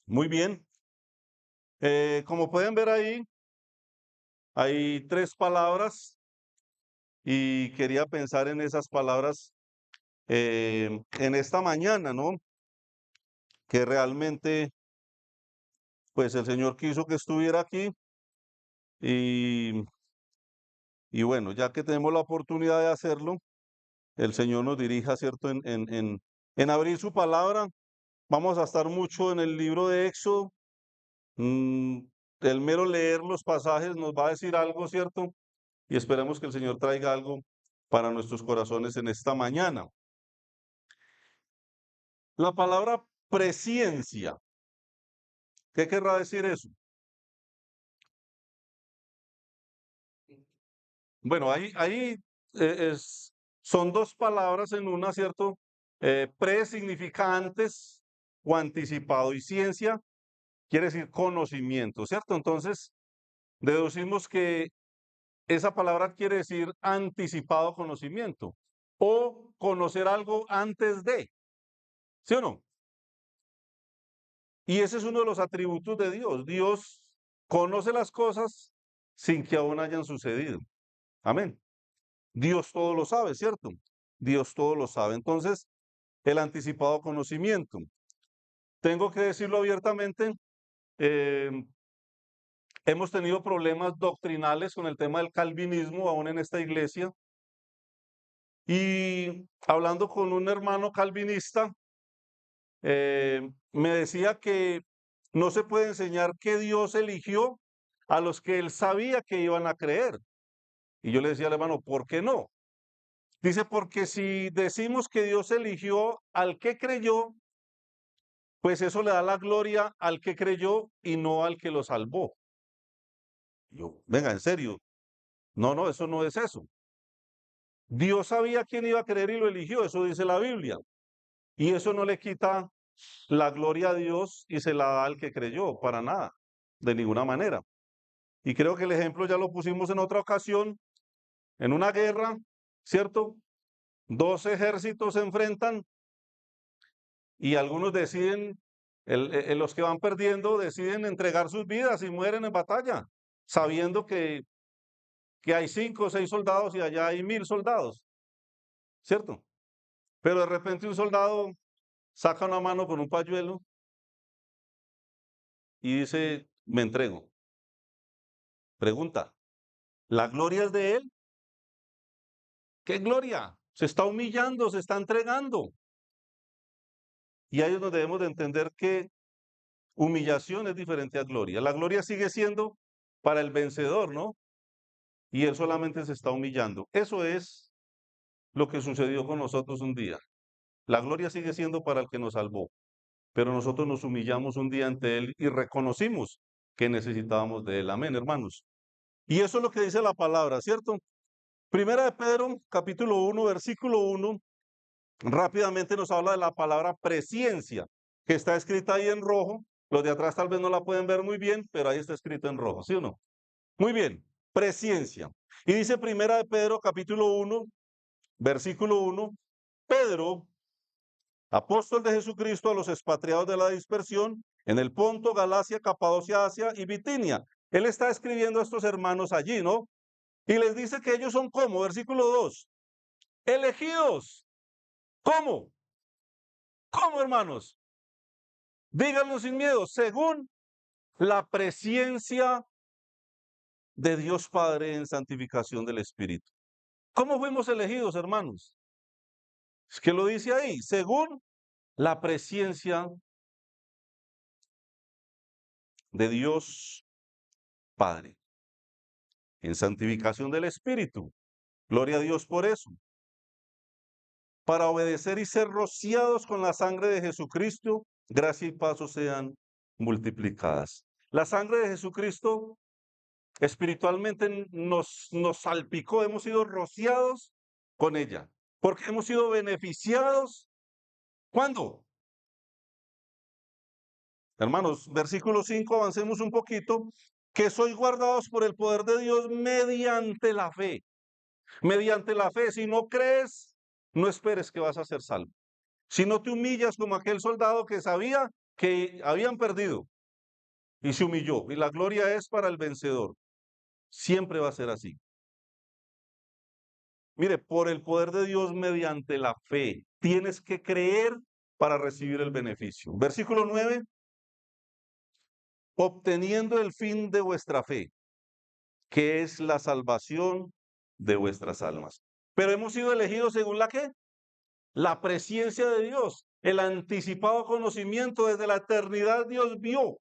Muy bien. Como pueden ver ahí, hay tres palabras y quería pensar en esas palabras en esta mañana, ¿no? Que realmente, pues el Señor quiso que estuviera aquí y, y bueno, ya que tenemos la oportunidad de hacerlo, el Señor nos dirija, ¿cierto? En abrir su palabra. Vamos a estar mucho en el libro de Éxodo. Mm, el mero leer los pasajes nos va a decir algo, ¿cierto? Y esperemos que el Señor traiga algo para nuestros corazones en esta mañana. La palabra presciencia, ¿qué querrá decir eso? Bueno, son dos palabras en una, ¿cierto? Pre significa antes o anticipado y ciencia quiere decir conocimiento, ¿cierto? Entonces, deducimos que esa palabra quiere decir anticipado conocimiento o conocer algo antes de, ¿sí o no? Y ese es uno de los atributos de Dios. Dios conoce las cosas sin que aún hayan sucedido. Amén. Dios todo lo sabe, ¿cierto? Dios todo lo sabe. Entonces, el anticipado conocimiento. Tengo que decirlo abiertamente, eh, hemos tenido problemas doctrinales con el tema del calvinismo aún en esta iglesia. Y hablando con un hermano calvinista, me decía que no se puede enseñar que Dios eligió a los que él sabía que iban a creer. Y yo le decía al hermano, ¿por qué no? Dice, porque si decimos que Dios eligió al que creyó, pues eso le da la gloria al que creyó y no al que lo salvó. Y yo, venga, en serio, no, no, eso no es eso. Dios sabía quién iba a creer y lo eligió, eso dice la Biblia. Y eso no le quita la gloria a Dios y se la da al que creyó, para nada, de ninguna manera. Y creo que el ejemplo ya lo pusimos en otra ocasión, en una guerra, ¿cierto? Dos ejércitos se enfrentan y algunos deciden, los que van perdiendo deciden entregar sus vidas y mueren en batalla, sabiendo que hay 5 o 6 soldados y allá hay 1000 soldados, ¿cierto? Pero de repente un soldado saca una mano con un pañuelo y dice, me entrego. Pregunta, ¿la gloria es de él? ¿Qué gloria? Se está humillando, se está entregando. Y ahí es donde debemos de entender que humillación es diferente a gloria. La gloria sigue siendo para el vencedor, ¿no? Y él solamente se está humillando. Eso es lo que sucedió con nosotros un día. La gloria sigue siendo para el que nos salvó, pero nosotros nos humillamos un día ante él y reconocimos que necesitábamos de él. Amén, hermanos. Y eso es lo que dice la palabra, ¿cierto? Primera de Pedro, capítulo 1, versículo 1, rápidamente nos habla de la palabra presciencia, que está escrita ahí en rojo. Los de atrás tal vez no la pueden ver muy bien, pero ahí está escrito en rojo, ¿sí o no? Muy bien, presciencia. Y dice Primera de Pedro, capítulo 1, versículo 1, Pedro, apóstol de Jesucristo a los expatriados de la dispersión, en el Ponto, Galacia, Capadocia, Asia y Bitinia. Él está escribiendo a estos hermanos allí, ¿no? Y les dice que ellos son como, versículo 2, elegidos. ¿Cómo? ¿Cómo, hermanos? Díganlo sin miedo, según la presciencia de Dios Padre en santificación del Espíritu. ¿Cómo fuimos elegidos, hermanos? Es que lo dice ahí, según la presciencia de Dios Padre en santificación del Espíritu. Gloria a Dios por eso. Para obedecer y ser rociados con la sangre de Jesucristo, gracia y paz sean multiplicadas. La sangre de Jesucristo espiritualmente nos salpicó, hemos sido rociados con ella, porque hemos sido beneficiados. ¿Cuándo? Hermanos, versículo 5, avancemos un poquito, que sois guardados por el poder de Dios mediante la fe. Mediante la fe, si no crees, no esperes que vas a ser salvo. Si no te humillas como aquel soldado que sabía que habían perdido y se humilló. Y la gloria es para el vencedor. Siempre va a ser así. Mire, por el poder de Dios mediante la fe, tienes que creer para recibir el beneficio. Versículo 9, obteniendo el fin de vuestra fe, que es la salvación de vuestras almas. Pero hemos sido elegidos según la ¿qué? La presciencia de Dios, el anticipado conocimiento desde la eternidad. Dios vio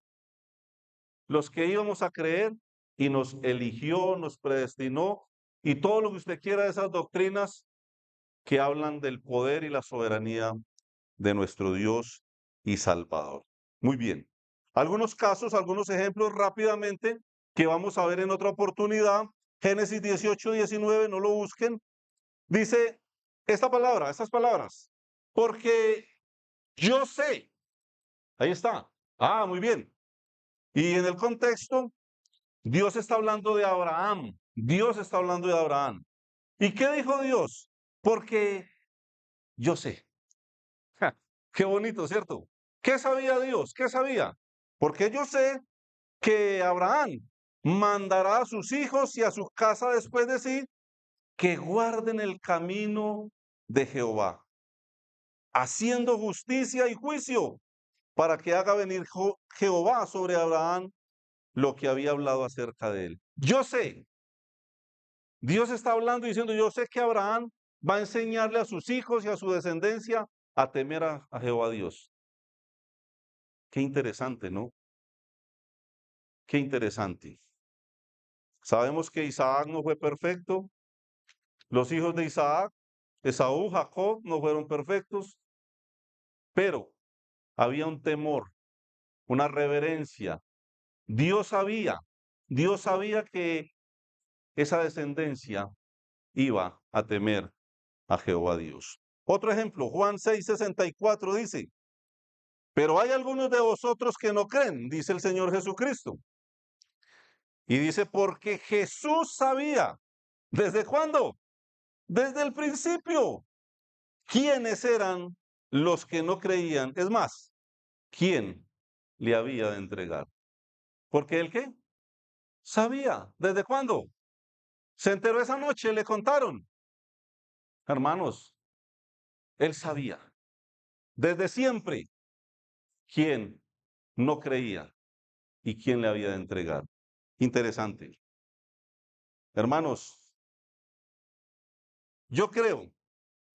los que íbamos a creer y nos eligió, nos predestinó y todo lo que usted quiera de esas doctrinas que hablan del poder y la soberanía de nuestro Dios y Salvador. Muy bien. Algunos casos, algunos ejemplos rápidamente que vamos a ver en otra oportunidad. Génesis 18, 19, no lo busquen. Dice esta palabra, estas palabras. Porque yo sé. Ahí está. Ah, muy bien. Y en el contexto, Dios está hablando de Abraham. Dios está hablando de Abraham. ¿Y qué dijo Dios? Porque yo sé. Ja, qué bonito, ¿cierto? ¿Qué sabía Dios? ¿Qué sabía? Porque yo sé que Abraham mandará a sus hijos y a su casa después de sí que guarden el camino de Jehová, haciendo justicia y juicio, para que haga venir Jehová sobre Abraham lo que había hablado acerca de él. Yo sé, Dios está hablando y diciendo, yo sé que Abraham va a enseñarle a sus hijos y a su descendencia a temer a Jehová Dios. Qué interesante, ¿no? Qué interesante. Sabemos que Isaac no fue perfecto. Los hijos de Isaac, Esaú, Jacob, no fueron perfectos, pero había un temor, una reverencia. Dios sabía que esa descendencia iba a temer a Jehová Dios. Otro ejemplo, Juan 6:64 dice, pero hay algunos de vosotros que no creen, dice el Señor Jesucristo. Y dice, porque Jesús sabía, ¿desde cuándo? Desde el principio, quiénes eran los que no creían. Es más, quién le había de entregar. Porque él qué? Sabía. ¿Desde cuándo? Se enteró esa noche, le contaron. Hermanos, él sabía. Desde siempre, quién no creía y quién le había de entregar. Interesante. Hermanos, yo creo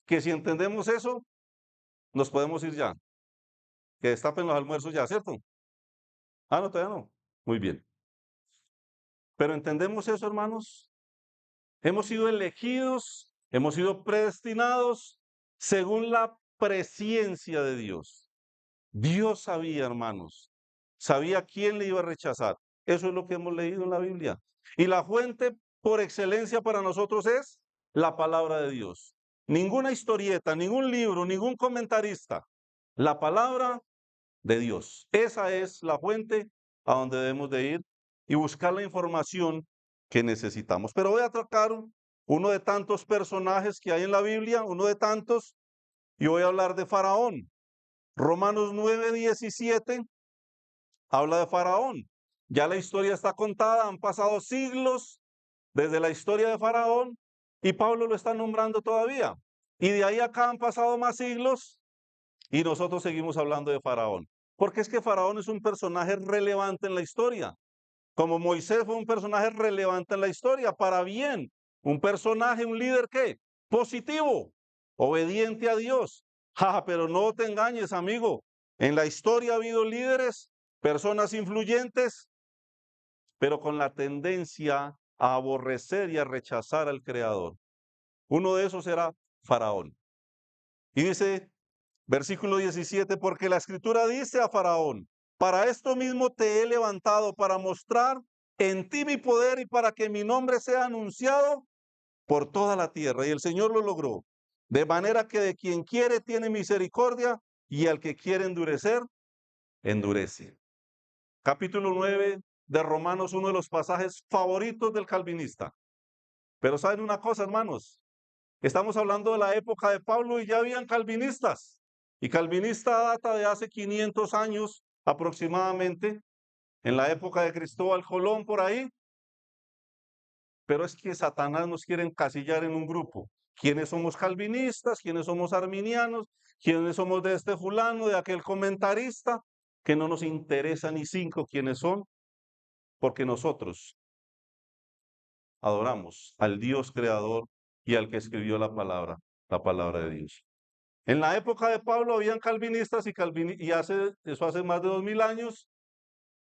que si entendemos eso, nos podemos ir ya. Que destapen los almuerzos ya, ¿cierto? Ah, no, todavía no. Muy bien. Pero entendemos eso, hermanos. Hemos sido elegidos, hemos sido predestinados según la presciencia de Dios. Dios sabía, hermanos, sabía quién le iba a rechazar. Eso es lo que hemos leído en la Biblia. Y la fuente por excelencia para nosotros es la palabra de Dios. Ninguna historieta, ningún libro, ningún comentarista. La palabra de Dios. Esa es la fuente a donde debemos de ir y buscar la información que necesitamos. Pero voy a tocar uno de tantos personajes que hay en la Biblia, uno de tantos, y voy a hablar de Faraón. Romanos 9:17 habla de Faraón. Ya la historia está contada, han pasado siglos desde la historia de Faraón y Pablo lo está nombrando todavía. Y de ahí acá han pasado más siglos y nosotros seguimos hablando de Faraón. Porque es que Faraón es un personaje relevante en la historia. Como Moisés fue un personaje relevante en la historia, para bien. Un personaje, un líder ¿qué? Positivo, obediente a Dios. Pero no te engañes, amigo. En la historia ha habido líderes, personas influyentes, pero con la tendencia a aborrecer y a rechazar al Creador. Uno de esos era Faraón. Y dice, versículo 17, porque la Escritura dice a Faraón, para esto mismo te he levantado, para mostrar en ti mi poder y para que mi nombre sea anunciado por toda la tierra. Y el Señor lo logró. De manera que de quien quiere tiene misericordia y al que quiere endurecer, endurece. Capítulo 9 de Romanos, uno de los pasajes favoritos del calvinista. Pero ¿saben una cosa, hermanos? Estamos hablando de la época de Pablo y ya habían calvinistas. Y calvinista data de hace 500 años aproximadamente, en la época de Cristóbal Colón, por ahí. Pero es que Satanás nos quiere encasillar en un grupo. ¿Quiénes somos calvinistas? ¿Quiénes somos arminianos? ¿Quiénes somos de este fulano, de aquel comentarista? Que no nos interesa ni cinco quiénes son, porque nosotros adoramos al Dios creador y al que escribió la palabra de Dios. En la época de Pablo habían calvinistas y eso hace más de 2000 años,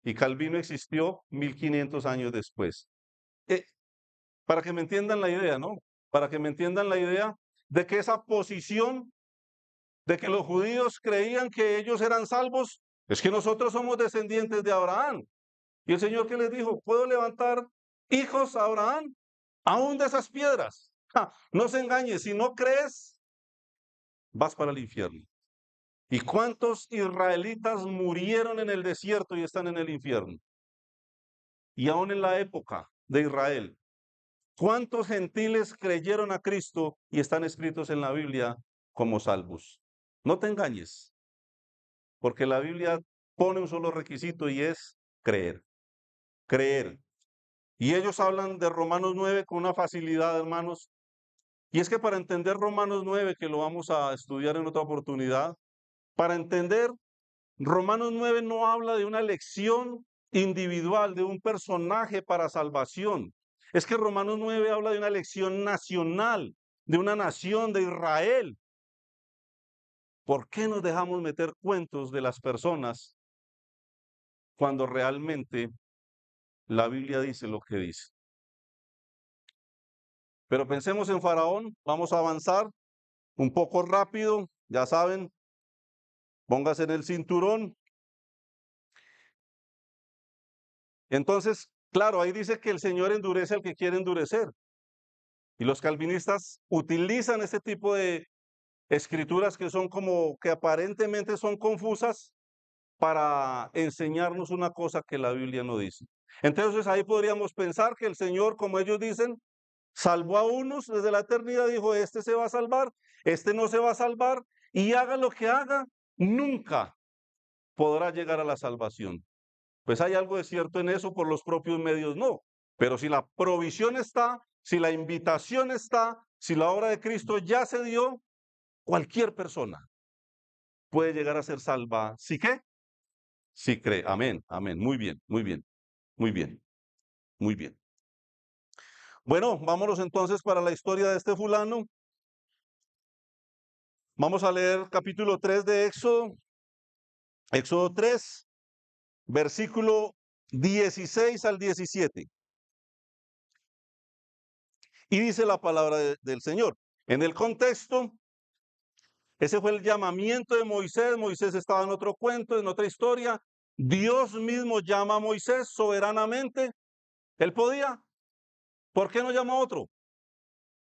y Calvino existió 1500 años después. Para que me entiendan la idea, ¿no? Para que me entiendan la idea de que esa posición de que los judíos creían que ellos eran salvos, es que nosotros somos descendientes de Abraham. Y el Señor que les dijo, ¿puedo levantar hijos a Abraham? Aún de esas piedras. Ja, no se engañe, si no crees, vas para el infierno. ¿Y cuántos israelitas murieron en el desierto y están en el infierno? Y aún en la época de Israel, ¿cuántos gentiles creyeron a Cristo y están escritos en la Biblia como salvos? No te engañes, porque la Biblia pone un solo requisito y es creer. Creer. Y ellos hablan de Romanos 9 con una facilidad, hermanos. Y es que para entender Romanos 9, que lo vamos a estudiar en otra oportunidad, para entender Romanos 9 no habla de una elección individual, de un personaje para salvación. Es que Romanos 9 habla de una elección nacional, de una nación de Israel. ¿Por qué nos dejamos meter cuentos de las personas cuando realmente la Biblia dice lo que dice? Pero pensemos en Faraón, vamos a avanzar un poco rápido, ya saben, póngase en el cinturón. Entonces, claro, ahí dice que el Señor endurece al que quiere endurecer. Y los calvinistas utilizan este tipo de escrituras que son como que aparentemente son confusas para enseñarnos una cosa que la Biblia no dice. Entonces ahí podríamos pensar que el Señor, como ellos dicen, salvó a unos desde la eternidad, dijo, este se va a salvar, este no se va a salvar, y haga lo que haga, nunca podrá llegar a la salvación. Pues hay algo de cierto en eso, por los propios medios no. Pero si la provisión está, si la invitación está, si la obra de Cristo ya se dio, cualquier persona puede llegar a ser salva. ¿Sí qué? Sí cree. Amén, amén. Muy bien, muy bien, muy bien, muy bien. Bueno, vámonos entonces para la historia de este fulano. Vamos a leer capítulo 3 de Éxodo. Éxodo 3, versículo 16 al 17. Y dice la palabra del Señor. En el contexto, ese fue el llamamiento de Moisés. Moisés estaba en otro cuento, en otra historia. Dios mismo llama a Moisés soberanamente. Él podía. ¿Por qué no llama a otro?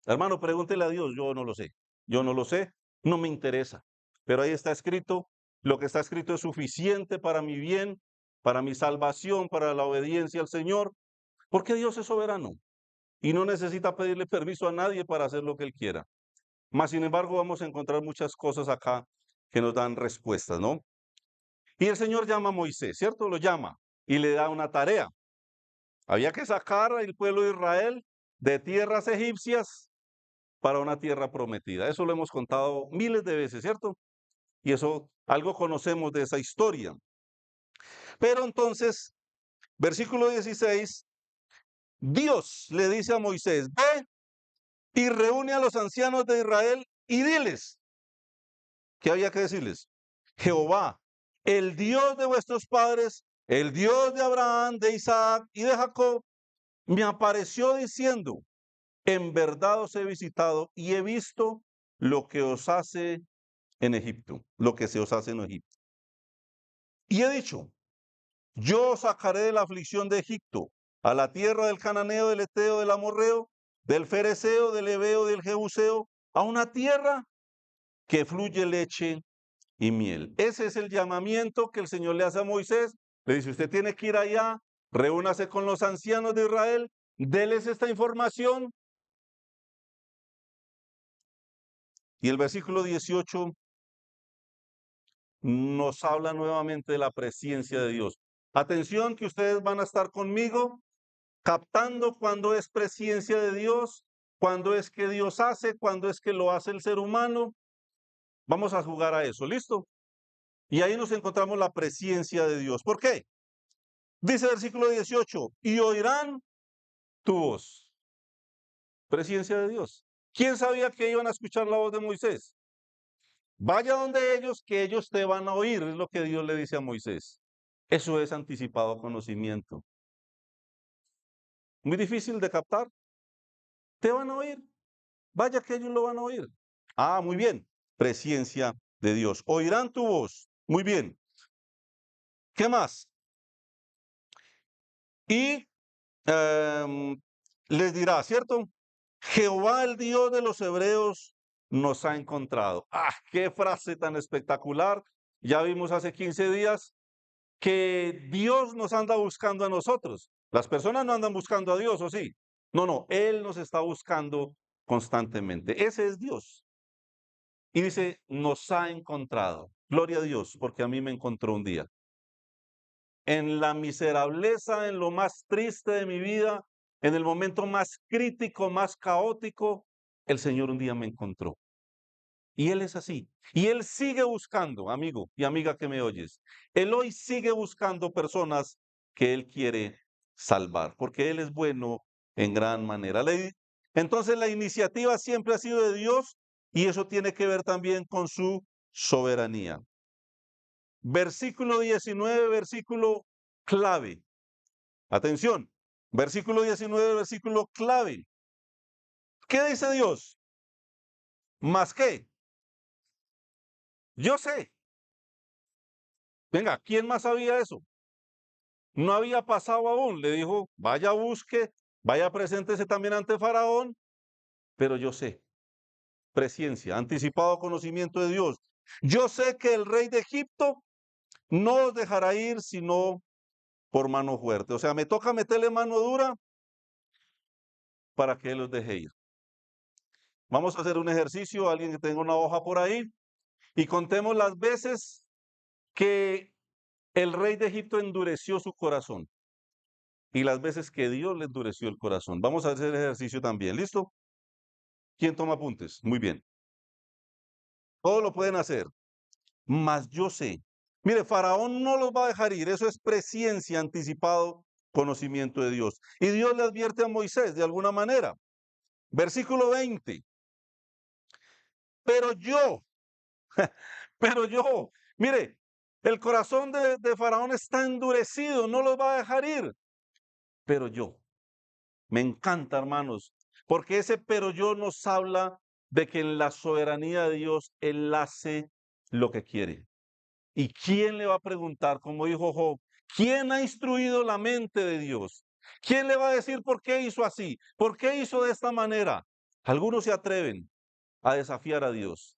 Hermano, pregúntele a Dios. Yo no lo sé. Yo no lo sé. No me interesa. Pero ahí está escrito. Lo que está escrito es suficiente para mi bien, para mi salvación, para la obediencia al Señor. Porque Dios es soberano y no necesita pedirle permiso a nadie para hacer lo que Él quiera. Mas, sin embargo, vamos a encontrar muchas cosas acá que nos dan respuestas, ¿no? Y el Señor llama a Moisés, ¿cierto? Lo llama y le da una tarea. Había que sacar al pueblo de Israel de tierras egipcias para una tierra prometida. Eso lo hemos contado miles de veces, ¿cierto? Y eso, algo conocemos de esa historia. Pero entonces, versículo 16, Dios le dice a Moisés, ve y reúne a los ancianos de Israel y diles, ¿qué había que decirles? Jehová, el Dios de vuestros padres, el Dios de Abraham, de Isaac y de Jacob, me apareció diciendo, en verdad os he visitado y he visto lo que os hace en Egipto, lo que se os hace en Egipto. Y he dicho, yo os sacaré de la aflicción de Egipto, a la tierra del cananeo, del eteo, del amorreo, del fereceo, del heveo, del jebuseo, a una tierra que fluye leche y miel. Ese es el llamamiento que el Señor le hace a Moisés. Le dice, usted tiene que ir allá, reúnase con los ancianos de Israel, déles esta información. Y el versículo 18 nos habla nuevamente de la presencia de Dios. Atención que ustedes van a estar conmigo captando cuando es presencia de Dios, cuando es que Dios hace, cuando es que lo hace el ser humano. Vamos a jugar a eso, ¿listo? Y ahí nos encontramos la presencia de Dios. ¿Por qué? Dice el versículo 18, y oirán tu voz. Presencia de Dios. ¿Quién sabía que iban a escuchar la voz de Moisés? Vaya donde ellos, que ellos te van a oír, es lo que Dios le dice a Moisés. Eso es anticipado conocimiento. Muy difícil de captar. Te van a oír. Vaya que ellos lo van a oír. Ah, muy bien. Presencia de Dios. Oirán tu voz. Muy bien. ¿Qué más? Y les dirá, ¿cierto? Jehová, el Dios de los hebreos, nos ha encontrado. ¡Ah, qué frase tan espectacular! Ya vimos hace 15 días que Dios nos anda buscando a nosotros. Las personas no andan buscando a Dios, ¿o sí? No, no, Él nos está buscando constantemente. Ese es Dios. Y dice, nos ha encontrado. Gloria a Dios, porque a mí me encontró un día. En la miserableza, en lo más triste de mi vida, en el momento más crítico, más caótico, el Señor un día me encontró. Y Él es así. Y Él sigue buscando, amigo y amiga que me oyes. Él hoy sigue buscando personas que Él quiere salvar, porque Él es bueno en gran manera. Entonces la iniciativa siempre ha sido de Dios y eso tiene que ver también con su soberanía. Versículo 19, versículo clave. Atención, versículo 19, versículo clave. ¿Qué dice Dios? ¿Más qué? Yo sé. Venga, ¿quién más sabía eso? No había pasado aún. Le dijo, vaya busque, vaya preséntese también ante Faraón, pero yo sé. Presencia, anticipado conocimiento de Dios. Yo sé que el rey de Egipto no os dejará ir sino por mano fuerte. O sea, me toca meterle mano dura para que él los deje ir. Vamos a hacer un ejercicio, alguien que tenga una hoja por ahí, y contemos las veces que el rey de Egipto endureció su corazón y las veces que Dios le endureció el corazón. Vamos a hacer el ejercicio también, ¿listo? ¿Quién toma apuntes? Muy bien. Todos lo pueden hacer, mas yo sé. Mire, Faraón no los va a dejar ir, eso es presciencia, anticipado conocimiento de Dios. Y Dios le advierte a Moisés de alguna manera. Versículo 20. Pero yo, pero yo, mire, el corazón de Faraón está endurecido, no los va a dejar ir. Pero yo, me encanta, hermanos, porque ese pero yo nos habla de que en la soberanía de Dios Él hace lo que quiere. ¿Y quién le va a preguntar, como dijo Job, quién ha instruido la mente de Dios? ¿Quién le va a decir por qué hizo así? ¿Por qué hizo de esta manera? Algunos se atreven a desafiar a Dios,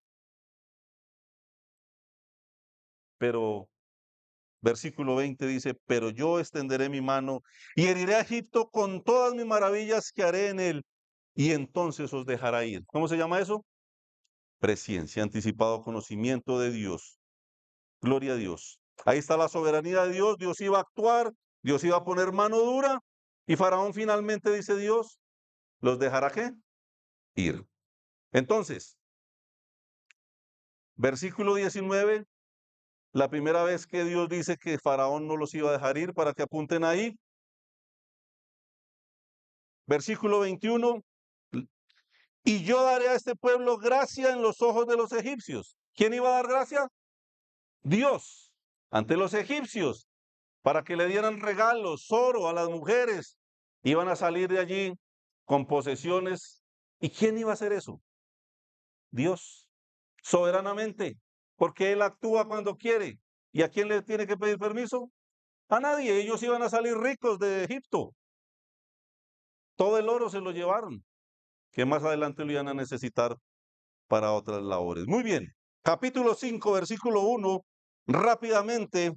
pero versículo 20 dice, pero yo extenderé mi mano y heriré a Egipto con todas mis maravillas que haré en él, y entonces os dejará ir. ¿Cómo se llama eso? Presciencia, anticipado conocimiento de Dios. Gloria a Dios. Ahí está la soberanía de Dios. Dios iba a actuar, Dios iba a poner mano dura, y Faraón finalmente, dice Dios, los dejará ¿qué? Ir. Entonces, versículo 19, la primera vez que Dios dice que Faraón no los iba a dejar ir, para que apunten ahí. Versículo 21, y yo daré a este pueblo gracia en los ojos de los egipcios. ¿Quién iba a dar gracia? Dios, ante los egipcios, para que le dieran regalos, oro a las mujeres. Iban a salir de allí con posesiones. ¿Y quién iba a hacer eso? Dios, soberanamente, porque Él actúa cuando quiere. ¿Y a quién le tiene que pedir permiso? A nadie. Ellos iban a salir ricos de Egipto. Todo el oro se lo llevaron, que más adelante lo iban a necesitar para otras labores. Muy bien, capítulo 5, versículo 1, rápidamente,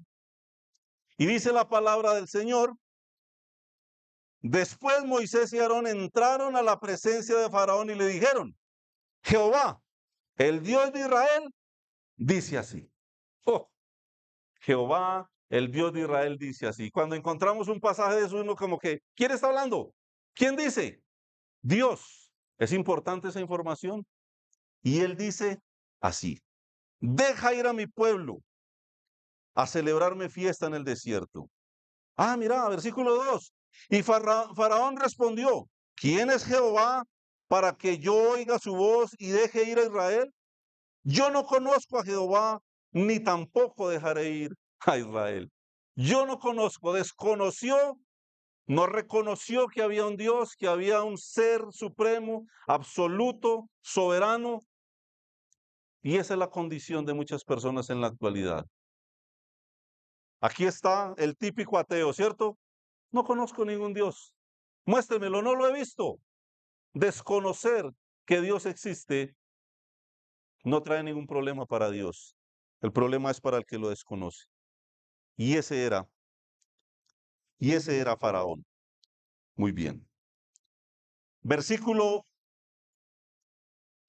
y dice la palabra del Señor, después Moisés y Aarón entraron a la presencia de Faraón y le dijeron, Jehová, el Dios de Israel, dice así. Oh, Jehová, el Dios de Israel, dice así. Cuando encontramos un pasaje de eso, uno como que, ¿quién está hablando? ¿Quién dice? Dios. Es importante esa información. Y él dice así: deja ir a mi pueblo a celebrarme fiesta en el desierto. Ah, mira, versículo 2. Y Faraón respondió: ¿quién es Jehová para que yo oiga su voz y deje ir a Israel? Yo no conozco a Jehová, ni tampoco dejaré ir a Israel. Yo no conozco, desconoció, no reconoció que había un Dios, que había un ser supremo, absoluto, soberano. Y esa es la condición de muchas personas en la actualidad. Aquí está el típico ateo, ¿cierto? No conozco ningún Dios. Muéstremelo, no lo he visto. Desconocer que Dios existe no trae ningún problema para Dios. El problema es para el que lo desconoce. Y ese era Faraón. Muy bien. Versículo,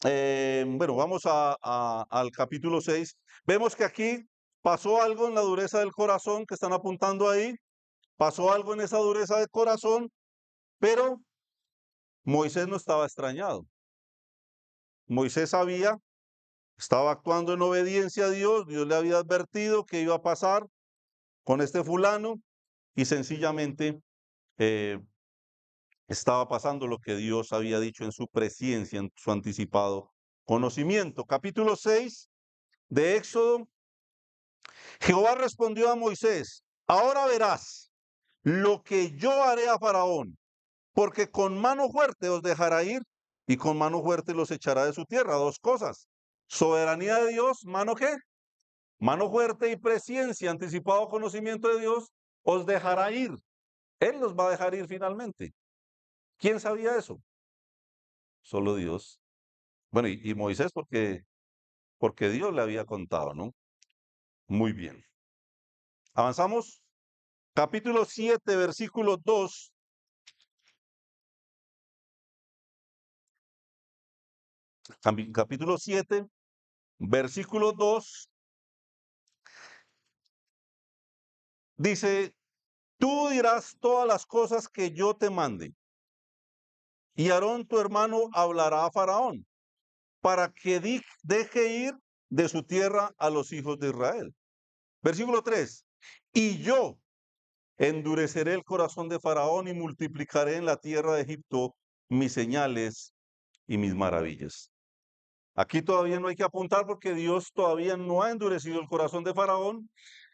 bueno, vamos al capítulo 6. Vemos que aquí pasó algo en la dureza del corazón que están apuntando ahí. Pasó algo en esa dureza de corazón, pero Moisés no estaba extrañado. Moisés sabía, estaba actuando en obediencia a Dios. Dios le había advertido que iba a pasar con este fulano y sencillamente estaba pasando lo que Dios había dicho en su presciencia, en su anticipado conocimiento. Capítulo 6 de Éxodo. Jehová respondió a Moisés: ahora verás lo que yo haré a Faraón, porque con mano fuerte os dejará ir y con mano fuerte los echará de su tierra. Dos cosas: soberanía de Dios, ¿mano qué? Mano fuerte, y presciencia, anticipado conocimiento de Dios, os dejará ir. Él los va a dejar ir finalmente. ¿Quién sabía eso? Solo Dios. Bueno, y Moisés porque Dios le había contado, ¿no? Muy bien. Avanzamos. Capítulo 7, versículo 2. Capítulo 7, versículo 2. Dice: tú dirás todas las cosas que yo te mande, y Aarón tu hermano hablará a Faraón, para que deje ir de su tierra a los hijos de Israel. Versículo 3. Y yo endureceré el corazón de Faraón y multiplicaré en la tierra de Egipto mis señales y mis maravillas. Aquí todavía no hay que apuntar porque Dios todavía no ha endurecido el corazón de Faraón.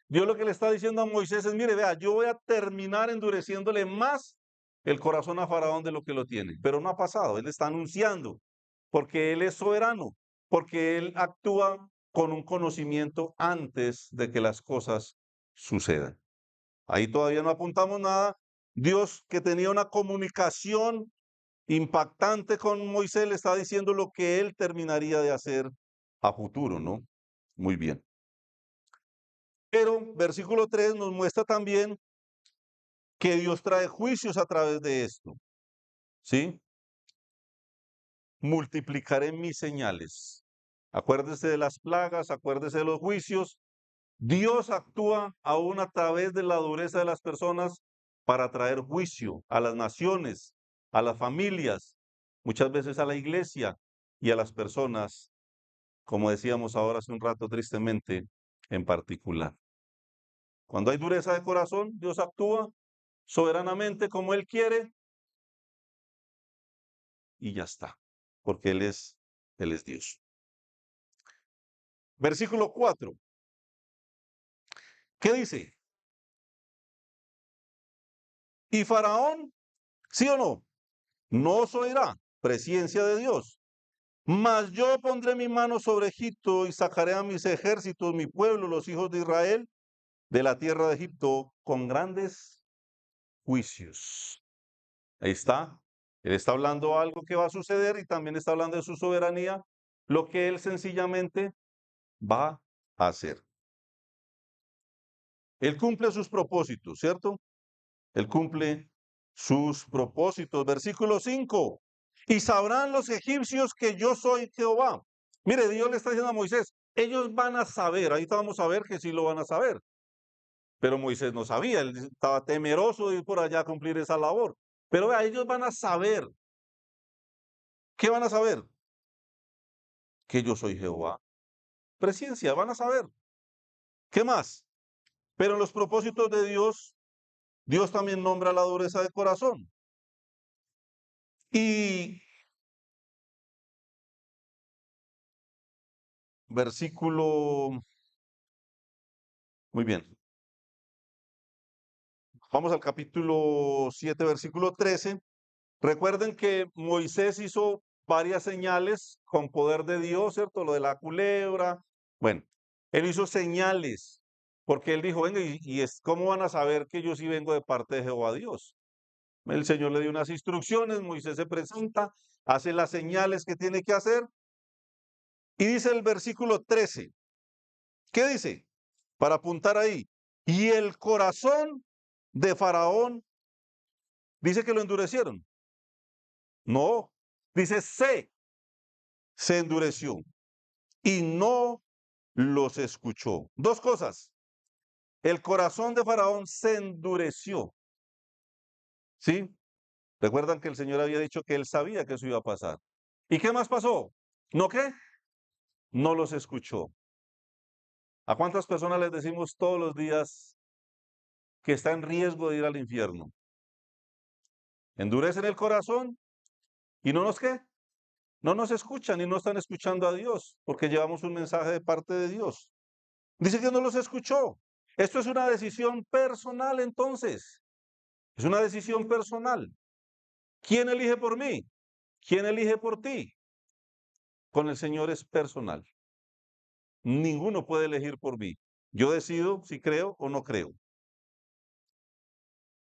Dios lo que le está diciendo a Moisés es: mire, vea, yo voy a terminar endureciéndole más el corazón a Faraón de lo que lo tiene. Pero no ha pasado, él está anunciando, porque él es soberano, porque él actúa con un conocimiento antes de que las cosas sucedan. Ahí todavía no apuntamos nada. Dios, que tenía una comunicación impactante con Moisés, le está diciendo lo que él terminaría de hacer a futuro, ¿no? Muy bien. Pero versículo 3 nos muestra también que Dios trae juicios a través de esto, ¿sí? Multiplicaré mis señales. Acuérdese de las plagas, acuérdese de los juicios. Dios actúa aún a través de la dureza de las personas para traer juicio a las naciones, a las familias, muchas veces a la iglesia y a las personas, como decíamos ahora hace un rato tristemente, en particular. Cuando hay dureza de corazón, Dios actúa soberanamente como Él quiere y ya está, porque Él es Dios. Versículo 4. ¿Qué dice? Y Faraón, ¿sí o no? No os oirá, presciencia de Dios. Mas yo pondré mi mano sobre Egipto y sacaré a mis ejércitos, mi pueblo, los hijos de Israel, de la tierra de Egipto con grandes juicios. Ahí está. Él está hablando algo que va a suceder y también está hablando de su soberanía, lo que él sencillamente va a hacer. Él cumple sus propósitos, ¿cierto? Él cumple sus propósitos. Versículo 5. Y sabrán los egipcios que yo soy Jehová. Mire, Dios le está diciendo a Moisés, ellos van a saber, ahí vamos a ver que sí lo van a saber. Pero Moisés no sabía, él estaba temeroso de ir por allá a cumplir esa labor. Pero vea, ellos van a saber. ¿Qué van a saber? Que yo soy Jehová. Presencia, van a saber. ¿Qué más? Pero en los propósitos de Dios, Dios también nombra la dureza de corazón. Y versículo, muy bien, vamos al capítulo 7, versículo 13. Recuerden que Moisés hizo varias señales con poder de Dios, ¿cierto? Lo de la culebra. Bueno, él hizo señales porque él dijo, venga, ¿cómo van a saber que yo sí vengo de parte de Jehová Dios? El Señor le dio unas instrucciones, Moisés se presenta, hace las señales que tiene que hacer y dice el versículo 13. ¿Qué dice? Para apuntar ahí. Y el corazón de Faraón, dice que lo endurecieron. No, dice se endureció y no los escuchó. Dos cosas. El corazón de Faraón se endureció. ¿Sí? Recuerdan que el Señor había dicho que él sabía que eso iba a pasar. ¿Y qué más pasó? ¿No qué? No los escuchó. ¿A cuántas personas les decimos todos los días que está en riesgo de ir al infierno? Endurecen el corazón y no nos qué. No nos escuchan y no están escuchando a Dios porque llevamos un mensaje de parte de Dios. Dice que no los escuchó. Esto es una decisión personal entonces. Es una decisión personal. ¿Quién elige por mí? ¿Quién elige por ti? Con el Señor es personal. Ninguno puede elegir por mí. Yo decido si creo o no creo.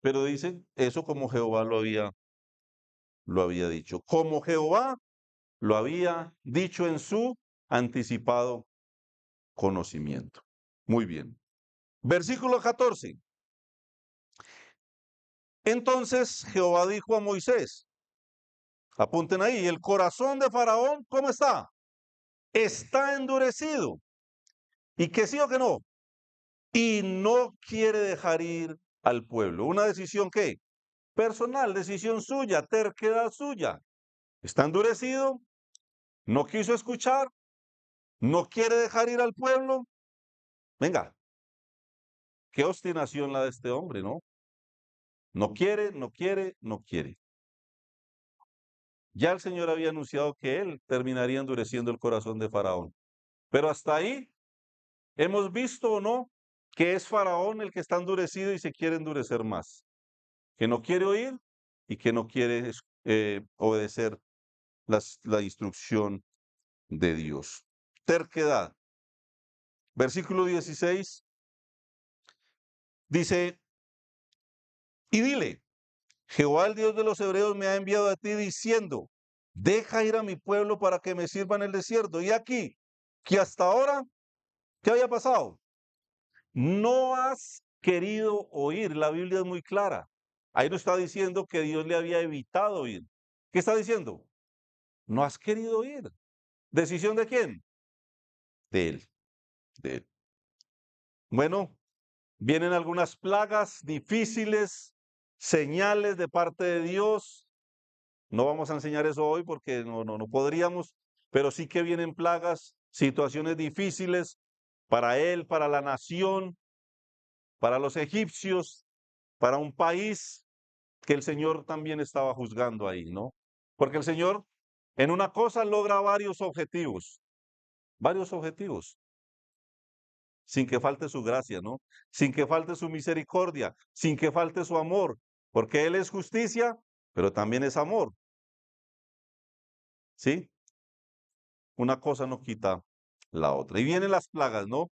Pero dice eso como Jehová lo había dicho. Como Jehová lo había dicho en su anticipado conocimiento. Muy bien. Versículo 14. Entonces Jehová dijo a Moisés, apunten ahí, el corazón de Faraón, ¿cómo está? Está endurecido. ¿Y que sí o que no? Y no quiere dejar ir al pueblo. Una decisión ¿qué? Personal, decisión suya, terquedad suya. Está endurecido, no quiso escuchar, no quiere dejar ir al pueblo. Venga, qué obstinación la de este hombre, ¿no? No quiere, no quiere, no quiere. Ya el Señor había anunciado que él terminaría endureciendo el corazón de Faraón. Pero hasta ahí, ¿hemos visto o no que es Faraón el que está endurecido y se quiere endurecer más? Que no quiere oír y que no quiere obedecer la instrucción de Dios. Terquedad. Versículo 16 dice, y dile, Jehová el Dios de los hebreos me ha enviado a ti diciendo, deja ir a mi pueblo para que me sirva en el desierto. Y aquí, que hasta ahora, ¿qué había pasado? No has querido oír. La Biblia es muy clara. Ahí no está diciendo que Dios le había evitado oír. ¿Qué está diciendo? No has querido oír. ¿Decisión de quién? De él. De él. Bueno, vienen algunas plagas difíciles, señales de parte de Dios. No vamos a enseñar eso hoy porque no podríamos, pero sí que vienen plagas, situaciones difíciles para él, para la nación, para los egipcios, para un país que el Señor también estaba juzgando ahí, ¿no? Porque el Señor en una cosa logra varios objetivos, sin que falte su gracia, ¿no? Sin que falte su misericordia, sin que falte su amor, porque Él es justicia, pero también es amor, ¿sí? Una cosa no quita la otra. Y vienen las plagas, ¿no?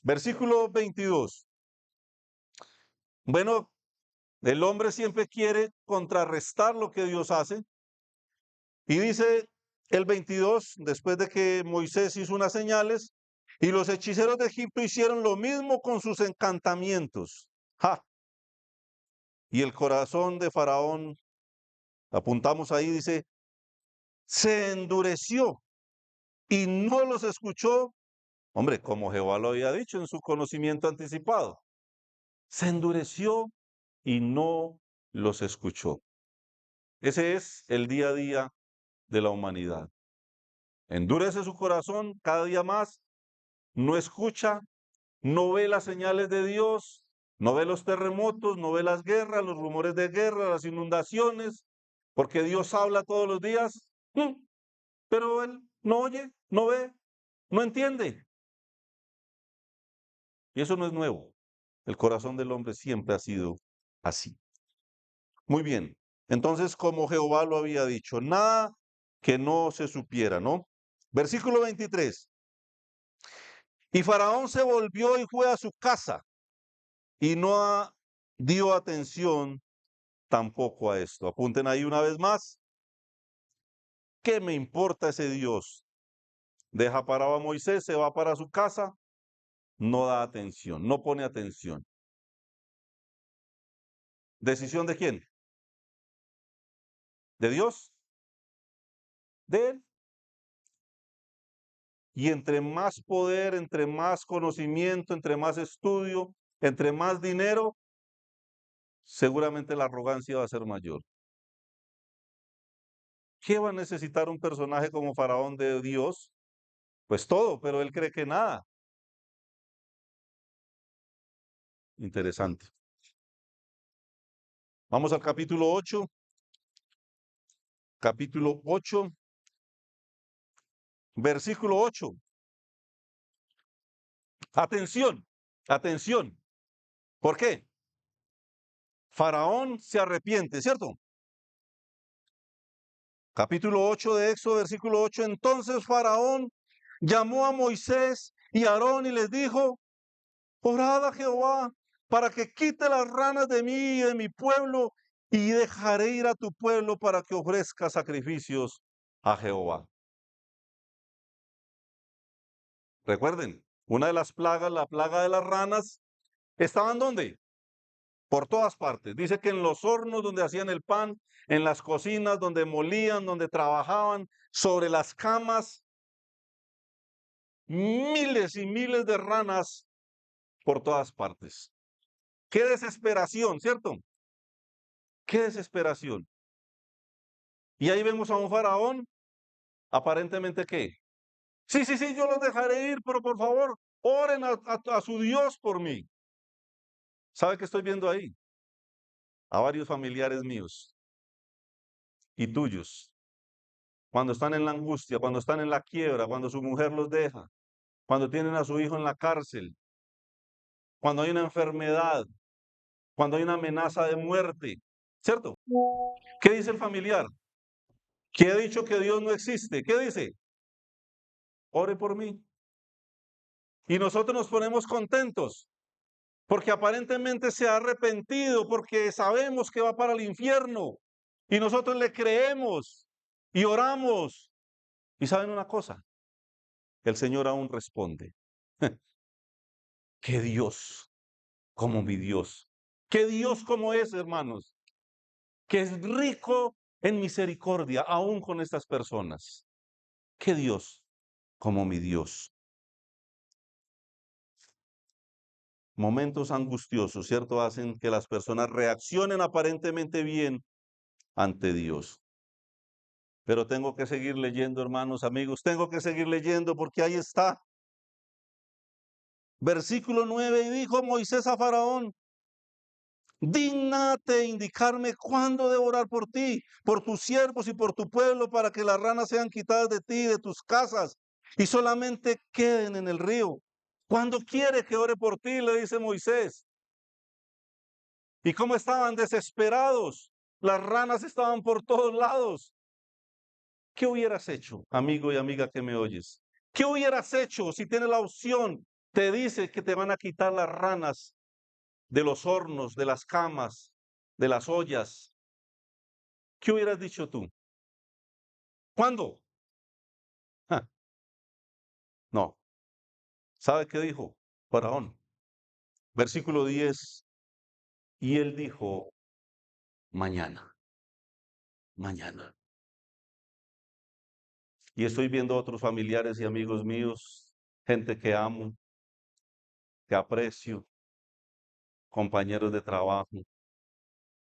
Versículo 22. Bueno, el hombre siempre quiere contrarrestar lo que Dios hace. Y dice el 22, después de que Moisés hizo unas señales, y los hechiceros de Egipto hicieron lo mismo con sus encantamientos. ¡Ja! Y el corazón de Faraón, apuntamos ahí, dice, se endureció y no los escuchó. Hombre, como Jehová lo había dicho en su conocimiento anticipado. Se endureció y no los escuchó. Ese es el día a día de la humanidad. Endurece su corazón cada día más, no escucha, no ve las señales de Dios, no ve los terremotos, no ve las guerras, los rumores de guerra, las inundaciones, porque Dios habla todos los días, pero él no oye, no ve, no entiende. Y eso no es nuevo. El corazón del hombre siempre ha sido así. Muy bien. Entonces, como Jehová lo había dicho, nada que no se supiera, ¿no? Versículo 23. Y Faraón se volvió y fue a su casa y no dio atención tampoco a esto. Apunten ahí una vez más. ¿Qué me importa ese Dios? Deja parado a Moisés, se va para su casa, no da atención, no pone atención. ¿Decisión de quién? ¿De Dios? ¿De él? Y entre más poder, entre más conocimiento, entre más estudio, entre más dinero, seguramente la arrogancia va a ser mayor. ¿Qué va a necesitar un personaje como Faraón de Dios? Pues todo, pero él cree que nada. Interesante. Vamos al capítulo 8. Capítulo 8, versículo 8. Atención, atención. ¿Por qué? Faraón se arrepiente, ¿cierto? Capítulo 8 de Éxodo, versículo 8. Entonces Faraón llamó a Moisés y a Aarón y les dijo, orad a Jehová para que quite las ranas de mí y de mi pueblo, y dejaré ir a tu pueblo para que ofrezca sacrificios a Jehová. Recuerden, una de las plagas, la plaga de las ranas, ¿estaban dónde? Por todas partes. Dice que en los hornos donde hacían el pan, en las cocinas donde molían, donde trabajaban, sobre las camas, miles y miles de ranas por todas partes. Qué desesperación, ¿cierto? Qué desesperación. Y ahí vemos a un faraón, aparentemente ¿qué? Sí, sí, sí, yo los dejaré ir, pero por favor, oren a su Dios por mí. ¿Sabe qué estoy viendo ahí? A varios familiares míos y tuyos, cuando están en la angustia, cuando están en la quiebra, cuando su mujer los deja, cuando tienen a su hijo en la cárcel, cuando hay una enfermedad, cuando hay una amenaza de muerte, ¿cierto? ¿Qué dice el familiar? ¿Qué ha dicho que Dios no existe? ¿Qué dice? Ore por mí. Y nosotros nos ponemos contentos porque aparentemente se ha arrepentido, porque sabemos que va para el infierno y nosotros le creemos y oramos. ¿Y saben una cosa? El Señor aún responde. ¡Qué Dios como mi Dios! ¡Qué Dios como es, hermanos! Que es rico en misericordia, aún con estas personas. ¡Qué Dios como mi Dios! Momentos angustiosos, ¿cierto? Hacen que las personas reaccionen aparentemente bien ante Dios. Pero tengo que seguir leyendo, hermanos, amigos, tengo que seguir leyendo porque ahí está. Versículo 9, y dijo Moisés a Faraón, dígnate indicarme cuándo debo orar por ti, por tus siervos y por tu pueblo, para que las ranas sean quitadas de ti y de tus casas, y solamente queden en el río. ¿Cuándo quiere que ore por ti? Le dice Moisés. ¿Y cómo estaban desesperados? Las ranas estaban por todos lados. ¿Qué hubieras hecho, amigo y amiga que me oyes? ¿Qué hubieras hecho si tienes la opción? Te dice que te van a quitar las ranas de los hornos, de las camas, de las ollas. ¿Qué hubieras dicho tú? ¿Cuándo? Ja, no. ¿Sabe qué dijo Faraón? Versículo 10. Y él dijo, mañana, mañana. Y estoy viendo otros familiares y amigos míos, gente que amo, que aprecio, compañeros de trabajo,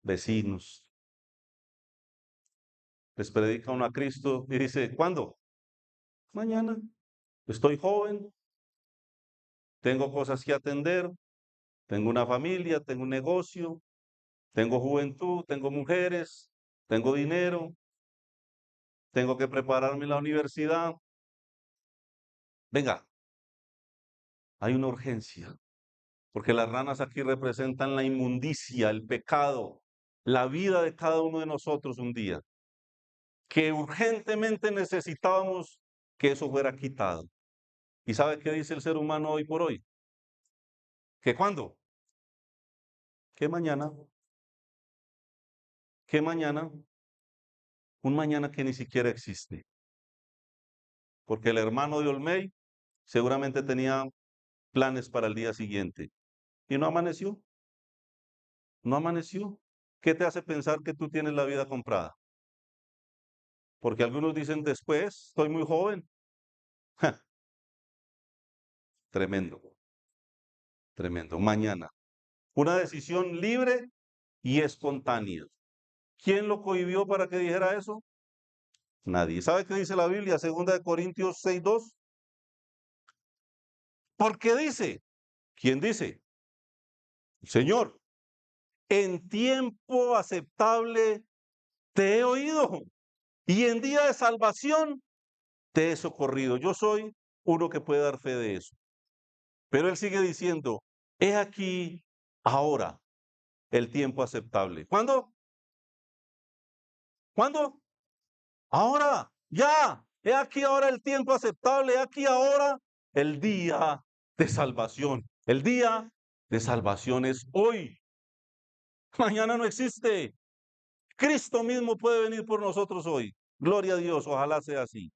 vecinos. Les predica uno a Cristo y dice, ¿cuándo? Mañana. Estoy joven, tengo cosas que atender, tengo una familia, tengo un negocio, tengo juventud, tengo mujeres, tengo dinero, tengo que prepararme en la universidad. Venga, hay una urgencia, porque las ranas aquí representan la inmundicia, el pecado, la vida de cada uno de nosotros un día, que urgentemente necesitábamos que eso fuera quitado. ¿Y sabe qué dice el ser humano hoy por hoy? ¿Que cuándo? ¿Que mañana? ¿Que mañana? Un mañana que ni siquiera existe, porque el hermano de Olmey seguramente tenía planes para el día siguiente y no amaneció, no amaneció. ¿Qué te hace pensar que tú tienes la vida comprada? Porque algunos dicen después, estoy muy joven. Ja, tremendo, tremendo. Mañana. Una decisión libre y espontánea. ¿Quién lo cohibió para que dijera eso? Nadie. ¿Sabe qué dice la Biblia? Segunda de Corintios 6:2. ¿Por qué dice? ¿Quién dice? Señor, en tiempo aceptable te he oído y en día de salvación te he socorrido. Yo soy uno que puede dar fe de eso. Pero él sigue diciendo, he aquí ahora el tiempo aceptable. ¿Cuándo? ¿Cuándo? Ahora, ya. He aquí ahora el tiempo aceptable. He aquí ahora el día de salvación. El día de salvación es hoy. Mañana no existe. Cristo mismo puede venir por nosotros hoy. Gloria a Dios, ojalá sea así.